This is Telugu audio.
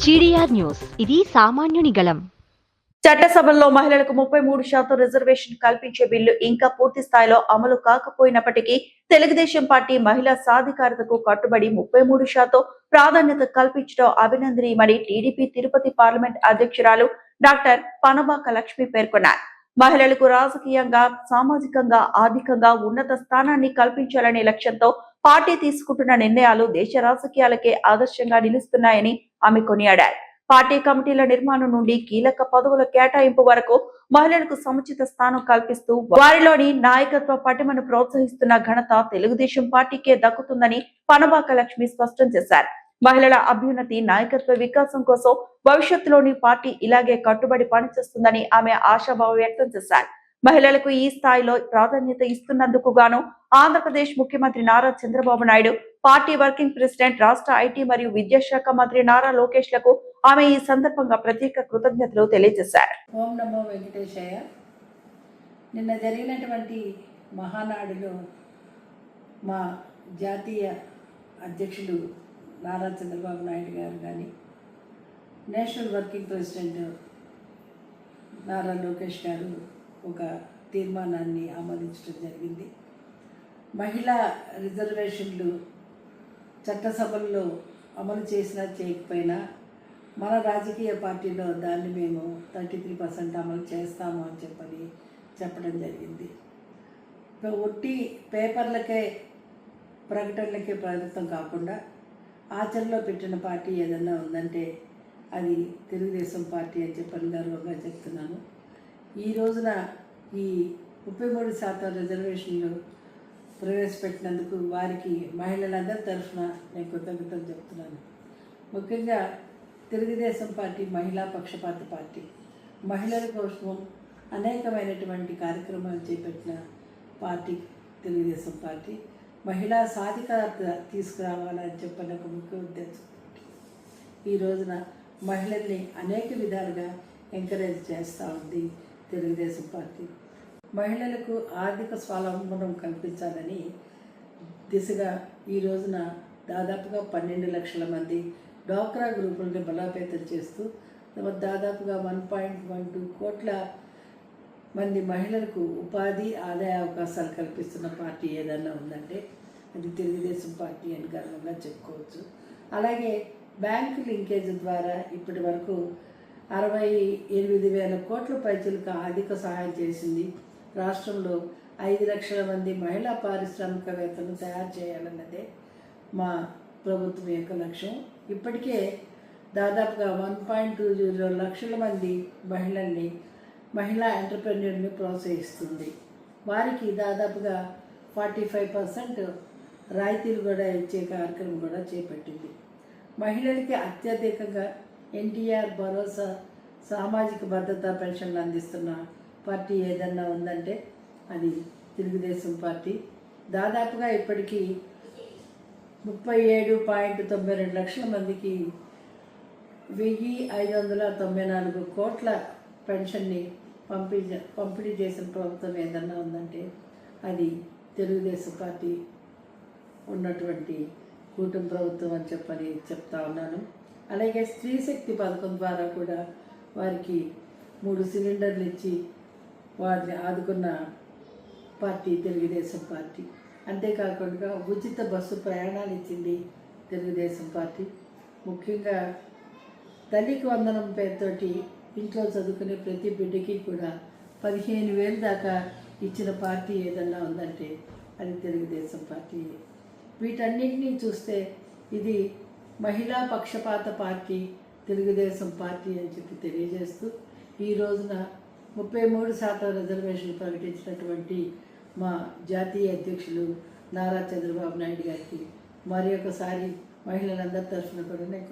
జీడీఆర్ న్యూస్, ఇది సామాన్యుని గళం. చట్టసభల్లో మహిళలకు 33% రిజర్వేషన్ కల్పించే బిల్లు ఇంకా పూర్తి స్థాయిలో అమలు కాకపోయినప్పటికీ తెలుగుదేశం పార్టీ మహిళా సాధికారతకు కట్టుబడి 33% ప్రాధాన్యత కల్పించడం అభినందనీయమని టీడీపీ తిరుపతి పార్లమెంట్ అధ్యక్షురాలు డాక్టర్ పనబాక లక్ష్మి పేర్కొన్నారు. మహిళలకు రాజకీయంగా, సామాజికంగా, ఆర్థికంగా ఉన్నత స్థానాన్ని కల్పించాలనే లక్ష్యంతో పార్టీ తీసుకుంటున్న నిర్ణయాలు దేశ రాజకీయాలకే ఆదర్శంగా నిలుస్తున్నాయని ఆమె కొనియాడారు. పార్టీ కమిటీల నిర్మాణం నుండి కీలక పదవుల కేటాయింపు వరకు మహిళలకు సముచిత స్థానం కల్పిస్తూ వారిలోని నాయకత్వ పటిమను ప్రోత్సహిస్తున్న ఘనత తెలుగుదేశం పార్టీకే దక్కుతుందని పనబాక లక్ష్మి స్పష్టం చేశారు. మహిళల అభ్యున్నతి, నాయకత్వ వికాసం కోసం భవిష్యత్తులోని పార్టీ ఇలాగే కట్టుబడి పనిచేస్తుందని ఆమె ఆశాభావం వ్యక్తం చేశారు. మహిళలకు ఈ స్థాయిలో ప్రాధాన్యత ఇస్తున్నందుకు గాను ఆంధ్రప్రదేశ్ ముఖ్యమంత్రి Nara Chandrababu Naidu, party working president, రాష్ట్ర ఐటీ మరియు విద్యాశాఖ మంత్రి నారా లోకేష్ లకు ఆమె ఈ సందర్భంగా ప్రత్యేక కృతజ్ఞతలు తెలియజేశారు. ఓం నమో వెంకటేశయ్య. నిన్న జరిగినటువంటి మహానాడులో మా జాతీయ అధ్యక్షులు నారా చంద్రబాబు నాయుడు గారు కానీ, national working president Nara Lokesh గారు ఒక తీర్మానాన్ని ఆమోదించడం జరిగింది. మహిళా రిజర్వేషన్లు చట్టసభల్లో అమలు చేసినా చేయకపోయినా మన రాజకీయ పార్టీలో దాన్ని మేము 33% అమలు చేస్తాము అని చెప్పడం జరిగింది. ఒట్టి పేపర్లకే, ప్రకటనలకే పరిమితం కాకుండా ఆచరణలో పెట్టిన పార్టీ ఏదన్నా ఉందంటే అది తెలుగుదేశం పార్టీ అని గర్వంగా చెప్తున్నాను. ఈ రోజున ఈ 33% రిజర్వేషన్లు ప్రవేశపెట్టినందుకు వారికి మహిళలందరి తరఫున నేను కృతజ్ఞతలు చెప్తున్నాను. ముఖ్యంగా తెలుగుదేశం పార్టీ మహిళా పక్షపాత పార్టీ. మహిళల కోసం అనేకమైనటువంటి కార్యక్రమాలు చేపట్టిన పార్టీ తెలుగుదేశం పార్టీ. మహిళా సాధికారత తీసుకురావాలని చెప్పిన ఒక ముఖ్య ఉద్దేశం. ఈ రోజున మహిళల్ని అనేక విధాలుగా ఎంకరేజ్ చేస్తూ ఉంది తెలుగుదేశం పార్టీ. మహిళలకు ఆర్థిక స్వావలంబనం కల్పించాలని దిశగా ఈ రోజున దాదాపుగా 12 లక్షల మంది డ్వాక్రా గ్రూపులను బలోపేతం చేస్తూ దాదాపుగా 1.12 కోట్ల మంది మహిళలకు ఉపాధి, ఆదాయ అవకాశాలు కల్పిస్తున్న పార్టీ ఏదన్నా ఉందంటే అది తెలుగుదేశం పార్టీ అని గర్వంగా చెప్పుకోవచ్చు. అలాగే బ్యాంకు లింకేజ్ ద్వారా ఇప్పటి వరకు 68,000 కోట్ల పైచలకు ఆర్థిక సహాయం చేసింది. రాష్ట్రంలో 5 లక్షల మంది మహిళా పారిశ్రామికవేత్తలను తయారు చేయాలన్నదే మా ప్రభుత్వం యొక్క లక్ష్యం. ఇప్పటికే దాదాపుగా 1.20 లక్షల మంది మహిళా ఎంటర్‌ప్రెన్యూర్ని ప్రోత్సహిస్తుంది. వారికి దాదాపుగా 45% రాయితీలు కూడా ఇచ్చే కార్యక్రమం కూడా చేపట్టింది. మహిళలకి అత్యధికంగా ఎన్టీఆర్ భరోసా సామాజిక భద్రతా పెన్షన్లు అందిస్తున్న పార్టీ ఏదన్నా ఉందంటే అది తెలుగుదేశం పార్టీ. దాదాపుగా ఇప్పటికీ 37.92 లక్షల మందికి 1,594 కోట్ల పెన్షన్ని పంపిణీ చేసిన ప్రభుత్వం ఏదన్నా ఉందంటే అది తెలుగుదేశం పార్టీ ఉన్నటువంటి కూటమి ప్రభుత్వం అని చెప్తా ఉన్నాను. అలాగే స్త్రీ శక్తి పథకం ద్వారా కూడా వారికి 3 సిలిండర్లు ఇచ్చి వారిని ఆదుకున్న పార్టీ తెలుగుదేశం పార్టీ. అంతేకాకుండా ఉచిత బస్సు ప్రయాణాలు ఇచ్చింది తెలుగుదేశం పార్టీ. ముఖ్యంగా తల్లికి వందనం పేరుతోటి ఇంట్లో చదువుకునే ప్రతి బిడ్డకి కూడా 15,000 దాకా ఇచ్చిన పార్టీ ఏదన్నా ఉందంటే అది తెలుగుదేశం పార్టీ. వీటన్నింటినీ చూస్తే ఇది మహిళా పక్షపాత పార్టీ తెలుగుదేశం పార్టీ అని తెలియజేస్తూ ఈ రోజున 33% రిజర్వేషన్లు ప్రకటించినటువంటి మా జాతీయ అధ్యక్షులు నారా చంద్రబాబు నాయుడు గారికి మరి ఒకసారి మహిళలందరి తరఫున కూడా నేను